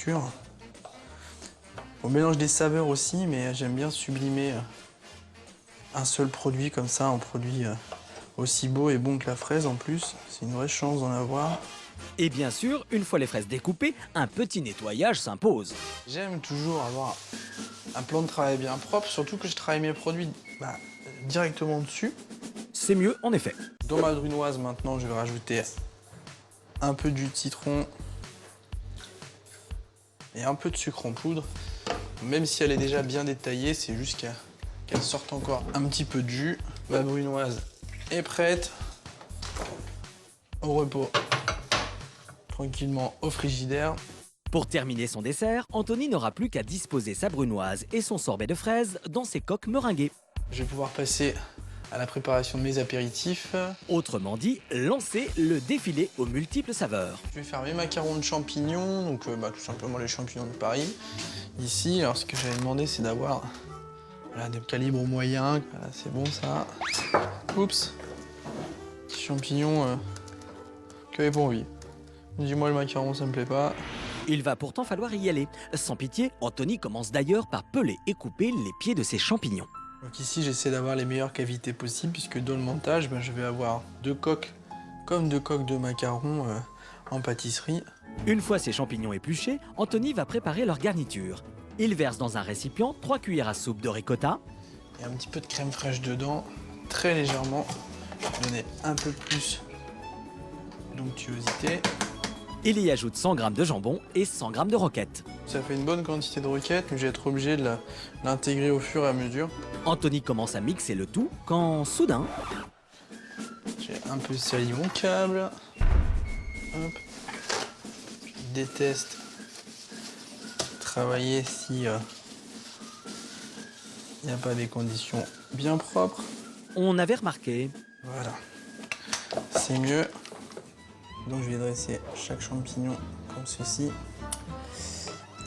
texture. On mélange des saveurs aussi, mais j'aime bien sublimer un seul produit comme ça, un produit aussi beau et bon que la fraise en plus. C'est une vraie chance d'en avoir. Et bien sûr, une fois les fraises découpées, un petit nettoyage s'impose. J'aime toujours avoir un plan de travail bien propre, surtout que je travaille mes produits directement dessus. C'est mieux en effet. Dans ma brunoise maintenant, je vais rajouter un peu de jus de citron et un peu de sucre en poudre. Même si elle est déjà bien détaillée, c'est juste qu'elle sorte encore un petit peu de jus. Ma brunoise est prête. Au repos, tranquillement au frigidaire. Pour terminer son dessert, Anthony n'aura plus qu'à disposer sa brunoise et son sorbet de fraises dans ses coques meringuées. Je vais pouvoir passer à la préparation de mes apéritifs. Autrement dit, lancer le défilé aux multiples saveurs. Je vais faire mes macarons de champignons, donc tout simplement les champignons de Paris. Ici, alors ce que j'avais demandé, c'est d'avoir des calibres moyens. Voilà, c'est bon ça. Oups. Petits champignons que les pour vie. Dis-moi le macaron, ça me plaît pas. Il va pourtant falloir y aller. Sans pitié, Anthony commence d'ailleurs par peler et couper les pieds de ses champignons. Donc ici, j'essaie d'avoir les meilleures cavités possibles, puisque dans le montage, je vais avoir deux coques de macarons en pâtisserie. Une fois ces champignons épluchés, Anthony va préparer leur garniture. Il verse dans un récipient 3 cuillères à soupe de ricotta. Et un petit peu de crème fraîche dedans, très légèrement, pour donner un peu plus d'onctuosité. Il y ajoute 100 g de jambon et 100 g de roquette. Ça fait une bonne quantité de roquette, mais je vais être obligé de l'intégrer au fur et à mesure. Anthony commence à mixer le tout quand, soudain... J'ai un peu sali mon câble. Hop. Je déteste travailler si il n'y a pas des conditions bien propres. On avait remarqué. Voilà. C'est mieux. Donc je vais dresser chaque champignon comme ceci.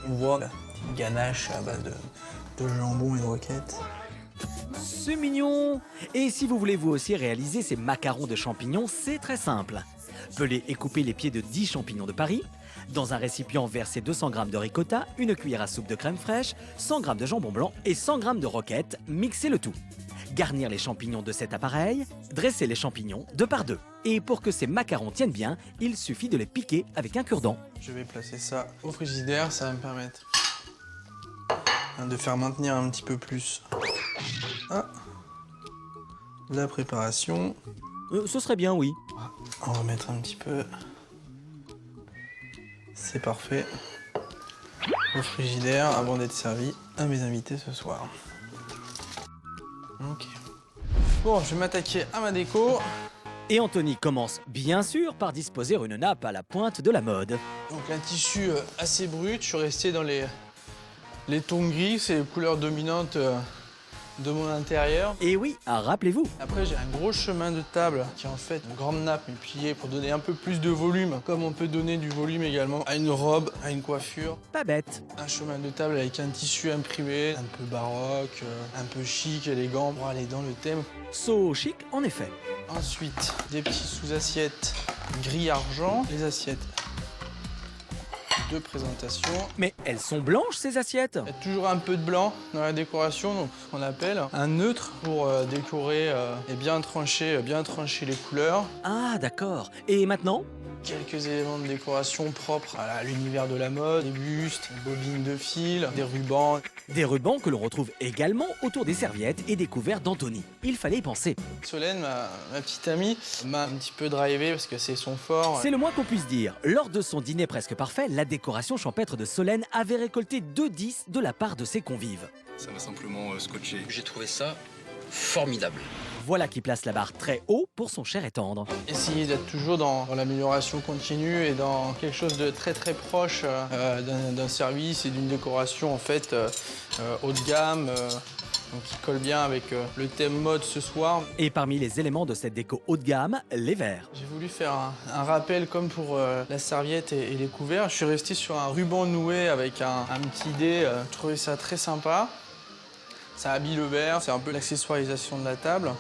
On voit la petite ganache à base de jambon et de roquette. C'est mignon! Et si vous voulez vous aussi réaliser ces macarons de champignons, c'est très simple. Pelez et coupez les pieds de 10 champignons de Paris. Dans un récipient, versez 200 g de ricotta, une cuillère à soupe de crème fraîche, 100 g de jambon blanc et 100 g de roquette. Mixez le tout. Garnir les champignons de cet appareil, dressez les champignons 2 par 2. Et pour que ces macarons tiennent bien, il suffit de les piquer avec un cure-dent. Je vais placer ça au frigidaire, ça va me permettre de faire maintenir un petit peu plus la préparation. Ce serait bien, oui. On va mettre un petit peu. C'est parfait. Au frigidaire avant d'être servi à mes invités ce soir. Ok. Bon, je vais m'attaquer à ma déco. Et Anthony commence bien sûr par disposer une nappe à la pointe de la mode. Donc un tissu assez brut, je suis resté dans les tons gris, c'est les couleurs dominantes de mon intérieur. Et oui, rappelez-vous. Après, j'ai un gros chemin de table qui est en fait une grande nappe mais pliée pour donner un peu plus de volume, comme on peut donner du volume également à une robe, à une coiffure. Pas bête. Un chemin de table avec un tissu imprimé, un peu baroque, un peu chic, élégant, pour aller dans le thème. So chic, en effet. Ensuite, des petits sous-assiettes gris-argent, les assiettes de présentation. Mais elles sont blanches, ces assiettes? Il y a toujours un peu de blanc dans la décoration, donc ce qu'on appelle un neutre pour décorer et bien trancher les couleurs. Ah, d'accord. Et maintenant? Quelques éléments de décoration propres à l'univers de la mode, des bustes, des bobines de fil, des rubans. Des rubans que l'on retrouve également autour des serviettes et des couverts d'Anthony. Il fallait y penser. Solène, ma petite amie, m'a un petit peu drivé parce que c'est son fort. C'est le moins qu'on puisse dire. Lors de son dîner presque parfait, la décoration champêtre de Solène avait récolté 2 10 de la part de ses convives. Ça m'a simplement scotché. J'ai trouvé ça formidable. Voilà qui place la barre très haut pour son cher et tendre. Essayer d'être toujours dans l'amélioration continue et dans quelque chose de très très proche d'un service et d'une décoration en fait haut de gamme, donc qui colle bien avec le thème mode ce soir. Et parmi les éléments de cette déco haut de gamme, les verres. J'ai voulu faire un rappel comme pour la serviette et les couverts. Je suis resté sur un ruban noué avec un petit dé. Je trouvais ça très sympa. Ça habille le verre, c'est un peu l'accessoirisation de la table.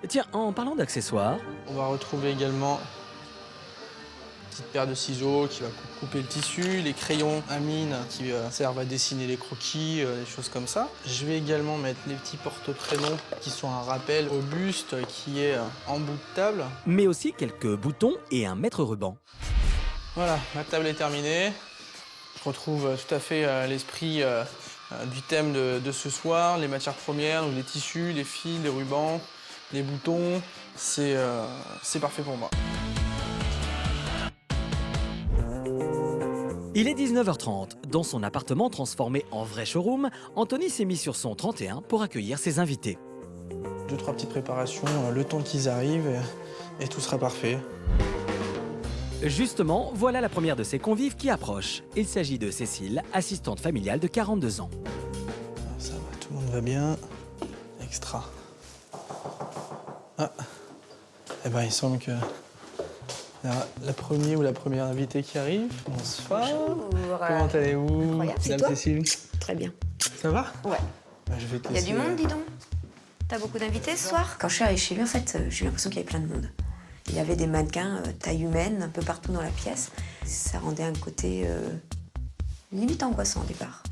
Tiens, en parlant d'accessoires... On va retrouver également une petite paire de ciseaux qui va couper le tissu, les crayons à mine qui servent à dessiner les croquis, des choses comme ça. Je vais également mettre les petits porte-prénoms qui sont un rappel au buste qui est en bout de table. Mais aussi quelques boutons et un mètre-ruban. Voilà, ma table est terminée. Je retrouve tout à fait l'esprit du thème de ce soir, les matières premières, donc les tissus, les fils, les rubans, les boutons. C'est parfait pour moi. Il est 19h30. Dans son appartement transformé en vrai showroom, Anthony s'est mis sur son 31 pour accueillir ses invités. 2-3 petites préparations, le temps qu'ils arrivent et tout sera parfait. Justement, voilà la première de ses convives qui approche. Il s'agit de Cécile, assistante familiale de 42 ans. Ça va, tout le monde va bien. Extra. Ah, eh ben il semble que la première invitée qui arrive. Bonsoir. Bonjour. Comment allez-vous, Incroyable. C'est Madame toi Cécile? Très bien. Ça va? Ouais. Bah, je vais te Il y a laisser, du monde, dis donc. T'as beaucoup d'invités ce soir? Quand je suis arrivée chez lui, en fait, j'ai eu l'impression qu'il y avait plein de monde. Il y avait des mannequins taille humaine un peu partout dans la pièce. Ça rendait un côté limite angoissant au départ.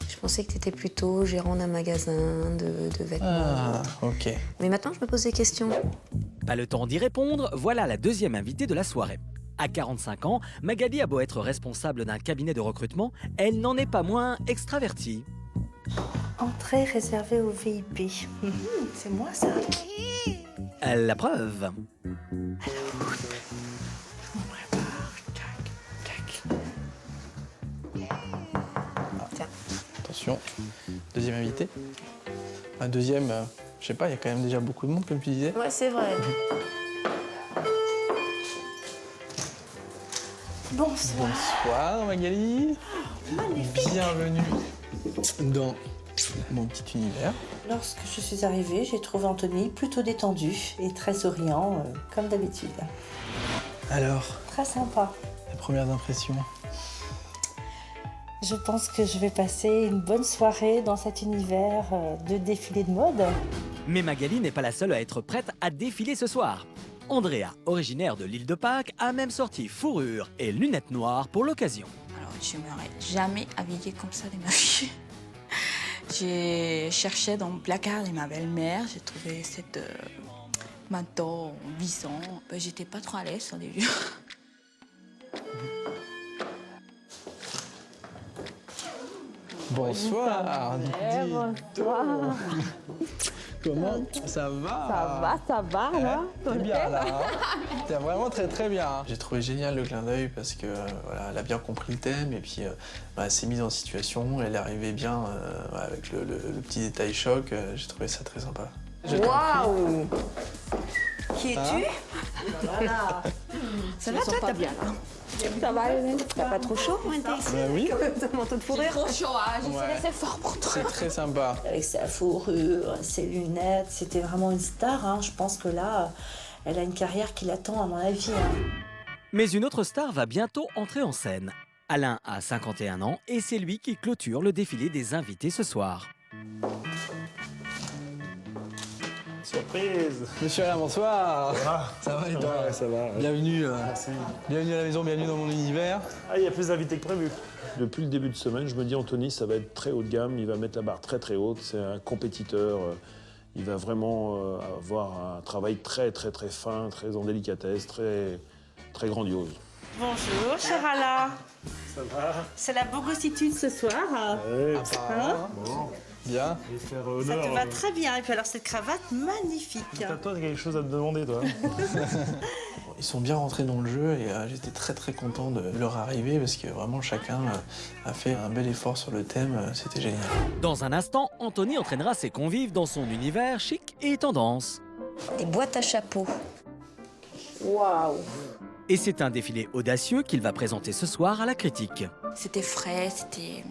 Je pensais que t'étais plutôt gérant d'un magasin de vêtements. Ah, ok. Mais maintenant, je me pose des questions. Pas le temps d'y répondre, voilà la deuxième invitée de la soirée. À 45 ans, Magali a beau être responsable d'un cabinet de recrutement, elle n'en est pas moins extravertie. Entrée réservée aux VIP. C'est moi ça. La preuve. Je me prépare. Tac, tac. Attention, deuxième invité. Un deuxième, je sais pas, il y a quand même déjà beaucoup de monde, comme tu disais. Ouais, c'est vrai. Bonsoir. Bonsoir Magali. Bienvenue dans mon petit univers. Lorsque je suis arrivée, j'ai trouvé Anthony plutôt détendu et très souriant, comme d'habitude. Alors, Très sympa. les premières impressions? Je pense que je vais passer une bonne soirée dans cet univers de défilé de mode. Mais Magali n'est pas la seule à être prête à défiler ce soir. Andrea, originaire de l'île de Pâques, a même sorti fourrure et lunettes noires pour l'occasion. Alors, je m'aurais jamais habillée comme ça de ma vie. J'ai cherché dans le placard de ma belle-mère, j'ai trouvé cette manteau en vissant. J'étais pas trop à l'aise au début. Bonsoir. Bonsoir. Comment ça va? Ça va, là. T'es bien là. T'es vraiment très bien. J'ai trouvé génial le clin d'œil parce que voilà, elle a bien compris le thème et puis elle s'est mise en situation. Elle est arrivée bien avec le petit détail choc. J'ai trouvé ça très sympa. Waouh! Qui es-tu? Voilà. Ça va, toi? T'as bien là. Ça va, Hélène? T'as pas trop chaud pour être ici? Bah oui. Ton manteau de fourrure? Trop chaud, hein. J'ai Ouais. fait fort pour toi. C'est très sympa. Avec sa fourrure, ses lunettes, c'était vraiment une star. Hein. Je pense que là, elle a une carrière qui l'attend, à mon avis. Hein. Mais une autre star va bientôt entrer en scène. Alain a 51 ans et c'est lui qui clôture le défilé des invités ce soir. Surprise! Monsieur Alain, bonsoir. Ça va et toi? Ouais, ça va. Bienvenue, Merci. bienvenue à la maison, bienvenue dans mon univers. Ah, il y a plus d'invités que prévu. Depuis le début de semaine, je me dis Anthony, ça va être très haut de gamme, il va mettre la barre très haute, c'est un compétiteur, il va vraiment avoir un travail très fin, très en délicatesse, très grandiose. Bonjour, cher Alain. Ça va? C'est la bogossitude ce soir. Ouais, Bon, bien. je vais faire Ça honneur. te va très bien. Et puis alors, cette cravate magnifique. Toi, t'as quelque chose à te demander, toi? Ils sont bien rentrés dans le jeu et j'étais très content de leur arrivée parce que vraiment chacun a fait un bel effort sur le thème, c'était génial. Dans un instant, Anthony entraînera ses convives dans son univers chic et tendance. Des boîtes à chapeaux. Waouh. Et c'est un défilé audacieux qu'il va présenter ce soir à la critique. C'était frais, c'était...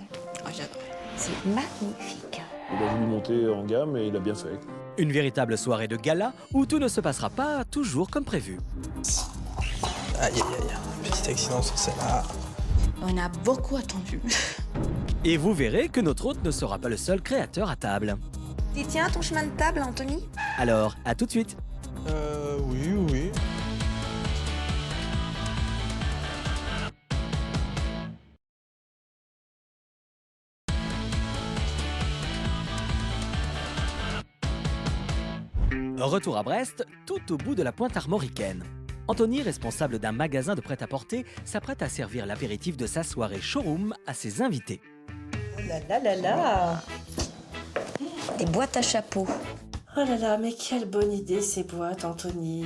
Oh, j'adorais. C'est magnifique. Il a voulu monter en gamme et il a bien fait. Une véritable soirée de gala où tout ne se passera pas toujours comme prévu. Aïe, petit accident sur celle-là. On a beaucoup attendu. Et vous verrez que notre hôte ne sera pas le seul créateur à table. Tu tiens ton chemin de table, Anthony? Alors, à tout de suite. Oui. Retour à Brest, tout au bout de la pointe armoricaine. Anthony, responsable d'un magasin de prêt-à-porter, s'apprête à servir l'apéritif de sa soirée showroom à ses invités. Oh là là là là. Des boîtes à chapeaux. Oh là là, mais quelle bonne idée ces boîtes, Anthony.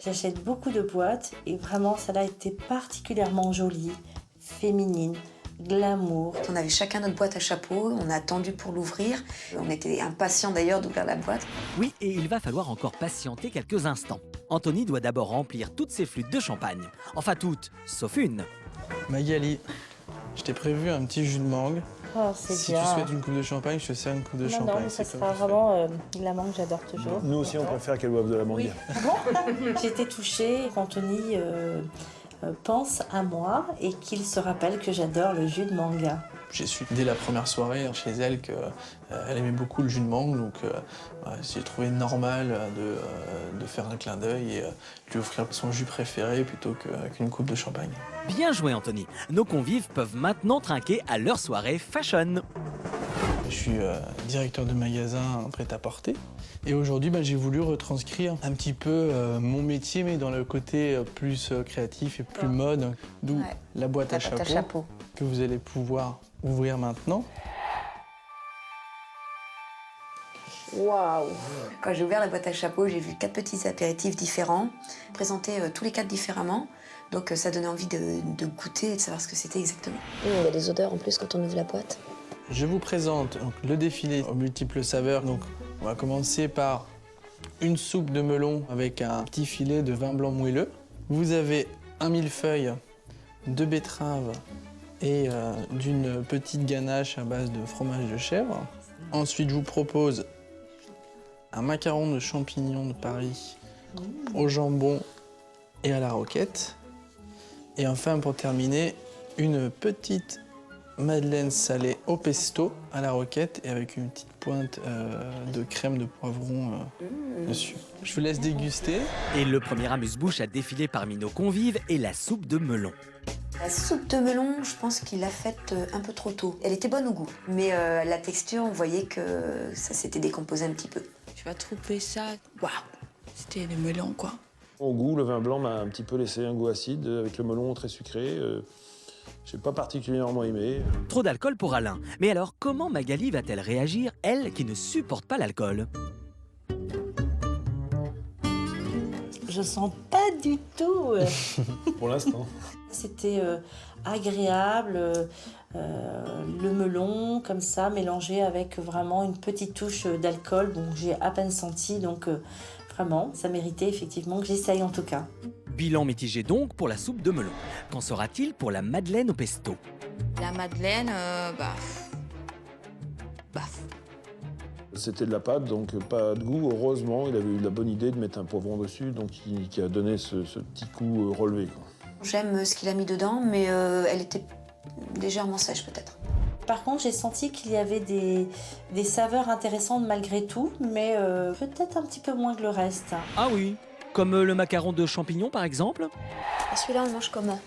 J'achète beaucoup de boîtes et vraiment, ça a été particulièrement jolie, féminine, glamour. On avait chacun notre boîte à chapeaux, on a attendu pour l'ouvrir. On était impatients d'ailleurs d'ouvrir la boîte. Oui, et il va falloir encore patienter quelques instants. Anthony doit d'abord remplir toutes ses flûtes de champagne. Enfin toutes, sauf une. Magali, je t'ai prévu un petit jus de mangue. Oh, c'est Si bien. tu souhaites une coupe de champagne, je te sers une coupe de champagne. Non, mais ça c'est sera comme tu vraiment la mangue, j'adore toujours. Nous aussi, on préfère qu'elle boive de la mangue. Oui. J'ai été touchée qu'Anthony pense à moi et qu'il se rappelle que j'adore le jus de mangue. fais. J'ai su dès la première soirée chez elle qu'elle aimait beaucoup le jus de mangue, donc j'ai trouvé normal de faire un clin d'œil et lui offrir son jus préféré plutôt qu'une coupe de champagne. Bien joué Anthony. Nos convives peuvent maintenant trinquer à leur soirée fashion. Je suis directeur de magasin prêt-à-porter et aujourd'hui j'ai voulu retranscrire un petit peu mon métier mais dans le côté plus créatif et plus mode, d'où Ouais. la boîte à chapeau que vous allez pouvoir ouvrir maintenant. Waouh. Quand j'ai ouvert la boîte à chapeaux, j'ai vu 4 petits apéritifs différents, présentés tous les 4 différemment. Donc ça donnait envie de goûter et de savoir ce que c'était exactement. Il y a des odeurs en plus quand on ouvre la boîte. Je vous présente donc, le défilé aux multiples saveurs. Donc, on va commencer par une soupe de melon avec un petit filet de vin blanc moelleux. Vous avez un millefeuille de betterave et d'une petite ganache à base de fromage de chèvre. Ensuite, je vous propose un macaron de champignons de Paris au jambon et à la roquette. Et enfin, pour terminer, une petite madeleine salée au pesto à la roquette et avec une petite pointe de crème de poivron dessus. Je vous laisse déguster. Et le premier amuse-bouche à défiler parmi nos convives est la soupe de melon. La soupe de melon, je pense qu'il l'a faite un peu trop tôt. Elle était bonne au goût, mais la texture, on voyait que ça s'était décomposé un petit peu. Tu vas trouver ça, waouh, c'était le melon quoi. Au goût, le vin blanc m'a un petit peu laissé un goût acide, avec le melon très sucré. J'ai pas particulièrement aimé. Trop d'alcool pour Alain. Mais alors, comment Magali va-t-elle réagir, elle qui ne supporte pas l'alcool? Je sens pas du tout. Pour l'instant. C'était agréable, le melon comme ça, mélangé avec vraiment une petite touche d'alcool. Bon, j'ai à peine senti, donc vraiment, ça méritait effectivement que j'essaye en tout cas. Bilan mitigé donc pour la soupe de melon. Qu'en sera-t-il pour la madeleine au pesto? La madeleine, C'était de la pâte, donc pas de goût. Heureusement, il avait eu la bonne idée de mettre un poivron dessus, donc qui a donné ce petit coup relevé, quoi. J'aime ce qu'il a mis dedans, mais elle était légèrement sèche peut-être. Par contre, j'ai senti qu'il y avait des saveurs intéressantes malgré tout, mais peut-être un petit peu moins que le reste. Ah oui, comme le macaron de champignons par exemple? Et celui-là, on le mange comment?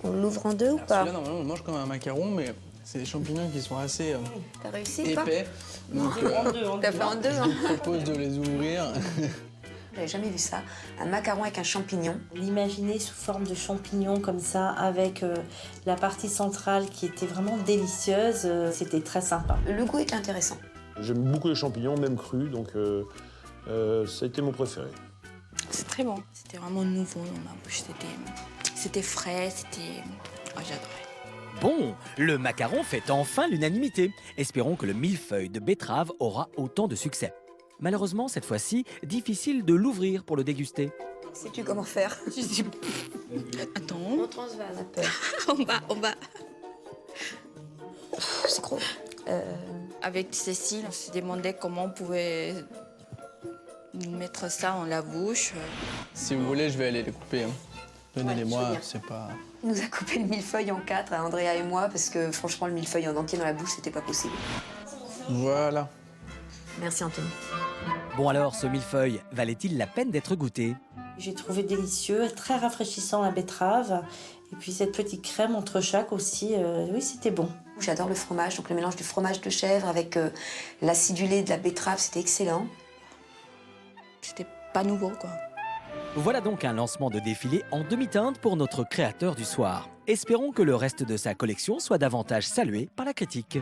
On l'ouvre en deux ou pas? Celui-là, normalement, on le mange comme un macaron, mais c'est des champignons qui sont assez T'as réussi ou pas? épais. Donc, T'as fait en deux, hein? je vous propose de les ouvrir. J'avais jamais vu ça. Un macaron avec un champignon. L'imaginer sous forme de champignons comme ça, avec la partie centrale qui était vraiment délicieuse, c'était très sympa. Le goût était intéressant. J'aime beaucoup les champignons, même crus, donc ça a été mon préféré. c'est très bon. C'était vraiment nouveau dans ma bouche, c'était frais, j'adorais. Bon, le macaron fait enfin l'unanimité. Espérons que le millefeuille de betterave aura autant de succès. Malheureusement, cette fois-ci, difficile de l'ouvrir pour le déguster. Sais-tu comment faire? Je dis, attends, On transvase un peu. on va. C'est gros. Avec Cécile, on se demandait comment on pouvait mettre ça dans la bouche. Si vous voulez, je vais aller les couper. Hein. Donnez-les-moi, je veux bien. c'est pas... Il nous a coupé le millefeuille en 4, à Andrea et moi, parce que franchement, le millefeuille en entier dans la bouche, c'était pas possible. Voilà. Merci Anthony. Bon alors, ce millefeuille, valait-il la peine d'être goûté? J'ai trouvé délicieux, très rafraîchissant la betterave. Et puis cette petite crème entre chaque aussi, oui, c'était bon. J'adore le fromage, donc le mélange du fromage de chèvre avec l'acidulé de la betterave, c'était excellent. c'était pas nouveau, quoi. Voilà donc un lancement de défilé en demi-teinte pour notre créateur du soir. Espérons que le reste de sa collection soit davantage salué par la critique.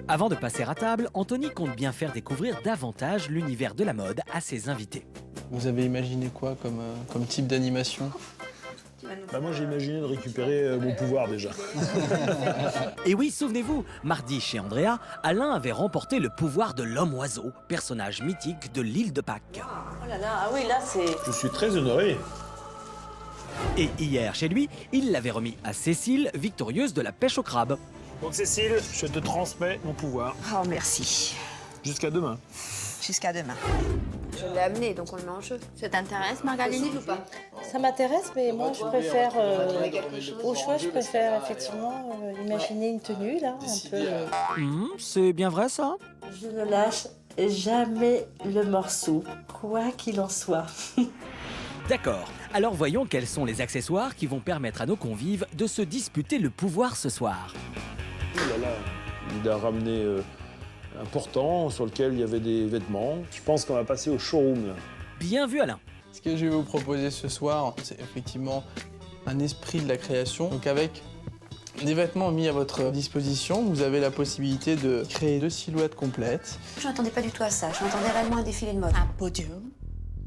Avant de passer à table, Anthony compte bien faire découvrir davantage l'univers de la mode à ses invités. Vous avez imaginé quoi comme type d'animation? Moi, j'ai imaginé de récupérer mon pouvoir déjà. Et oui, souvenez-vous, mardi chez Andrea, Alain avait remporté le pouvoir de l'homme-oiseau, personnage mythique de l'île de Pâques. Oh là là, ah oui, là c'est... Je suis très honoré. Et hier, chez lui, il l'avait remis à Cécile, victorieuse de la pêche au crabe. Donc Cécile, je te transmets mon pouvoir. Oh, merci. Jusqu'à demain. Jusqu'à demain. Je l'ai amené, donc on le met en jeu. Ça t'intéresse, Magali? Possible ou pas? Ça m'intéresse, mais moi je préfère, au choix, je préfère effectivement imaginer une tenue là, un peu. C'est bien vrai ça? Je ne lâche jamais le morceau, quoi qu'il en soit. D'accord, alors voyons quels sont les accessoires qui vont permettre à nos convives de se disputer le pouvoir ce soir. Oh là là, il a ramené un portant sur lequel il y avait des vêtements. Je pense qu'on va passer au showroom là. Bien vu Alain. Ce que je vais vous proposer ce soir, c'est effectivement un esprit de la création. Donc avec des vêtements mis à votre disposition, vous avez la possibilité de créer 2 silhouettes complètes. Je m'attendais pas du tout à ça. Je m'attendais réellement à un défilé de mode. Un podium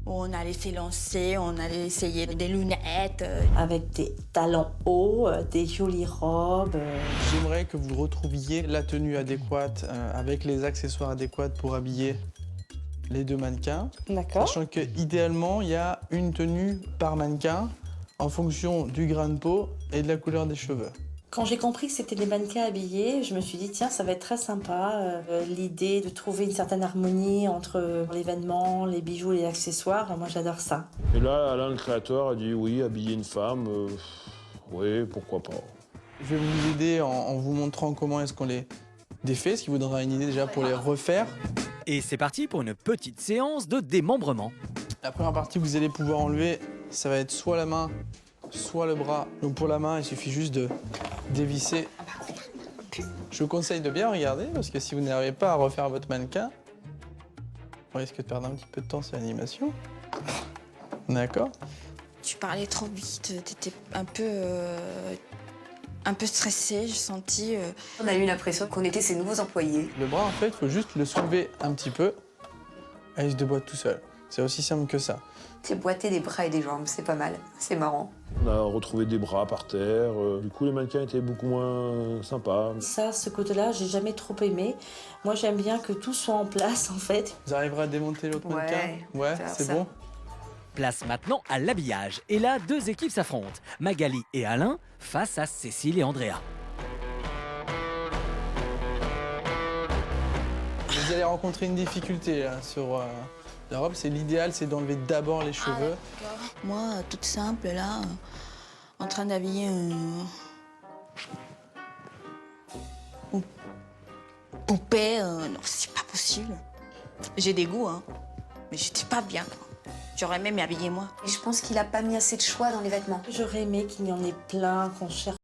où on allait s'élancer, on allait essayer des lunettes. Avec des talons hauts, des jolies robes. J'aimerais que vous retrouviez la tenue adéquate avec les accessoires adéquats pour habiller les 2 mannequins. D'accord. Sachant que idéalement, il y a une tenue par mannequin en fonction du grain de peau et de la couleur des cheveux. Quand j'ai compris que c'était des mannequins habillés, je me suis dit, tiens, ça va être très sympa. L'idée de trouver une certaine harmonie entre les vêtements, les bijoux, les accessoires, moi j'adore ça. Et là, Alain, le créateur, a dit oui, habiller une femme, oui, pourquoi pas. Je vais vous aider en vous montrant comment est-ce qu'on les défait, ce qui vous donnera une idée déjà pour les refaire. Et c'est parti pour une petite séance de démembrement. La première partie que vous allez pouvoir enlever, ça va être soit la main, soit le bras. Donc pour la main, il suffit juste de dévisser. Je vous conseille de bien regarder parce que si vous n'arrivez pas à refaire votre mannequin, on risque de perdre un petit peu de temps sur l'animation. D'accord? Tu parlais trop vite, t'étais un peu stressée, j'ai senti... On a eu l'impression qu'on était ses nouveaux employés. Le bras, en fait, il faut juste le soulever un petit peu et il se déboîte tout seul. C'est aussi simple que ça. C'est boiter des bras et des jambes, c'est pas mal. C'est marrant. On a retrouvé des bras par terre. Du coup, les mannequins étaient beaucoup moins sympas. Ça, ce côté-là, j'ai jamais trop aimé. Moi, j'aime bien que tout soit en place, en fait. Vous arriverez à démonter l'autre mannequin? Ouais, c'est bon. Place maintenant à l'habillage. Et là, 2 équipes s'affrontent. Magali et Alain face à Cécile et Andrea. Vous allez rencontrer une difficulté là, sur la robe. C'est l'idéal, c'est d'enlever d'abord les cheveux. Moi, toute simple, là, en train d'habiller une poupée, non, c'est pas possible. J'ai des goûts, hein, mais j'étais pas bien, quoi. J'aurais aimé m'habiller moi. Et je pense qu'il a pas mis assez de choix dans les vêtements. J'aurais aimé qu'il y en ait plein, qu'on cherche